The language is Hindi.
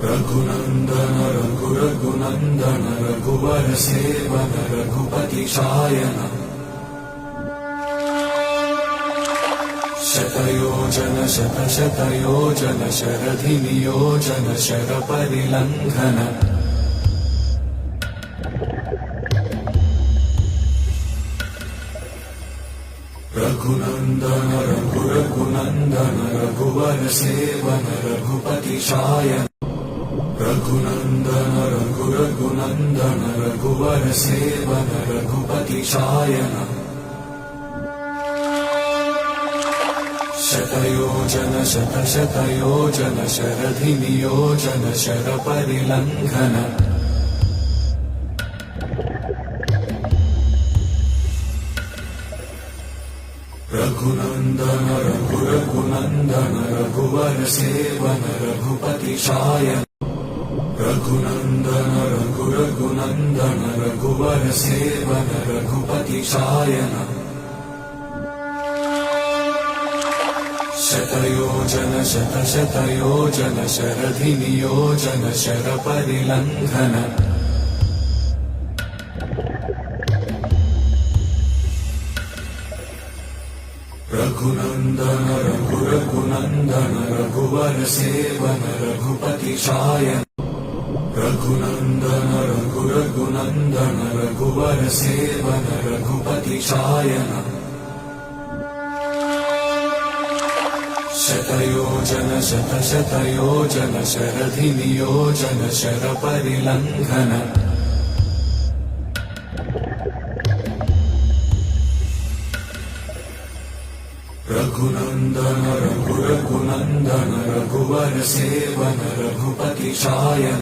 रघुनंदन रघुरघुनंदन रघुवर सेवन रघुपति शायन शतयोजन शतशतयोजन शरधि नियोजन शर परिलंघन रघुनंदन रघुरघुनंदन रघुवर सेवन रघुपति शायन रघुनंदन रघुरघुनंदन रघुवर सेवन रघुपति शायन शतयोजन शतशतयोजन शरधि नियोजन शर परिलंघन रघुनंदन रघुरघुनंदन रघुवर सेवन रघुपति शायन रघुनंदन रघुरघुनंदन रघुवर सेवन रघुपति शायन शतयोजन शतशतयोजन शरधि नियोजन शर परिलंघन रघुनंदन रघुरघुनंदन रघुवर सेवन रघुपति शायन रघुनंदन रघुरघुनंदन रघुवर सेवन रघुपति शायन शतयोजन शतशतयोजन शरधि नियोजन शर परिलंघन रघुनंदन रघुरघुनंदन रघुवर सेवन रघुपति शायन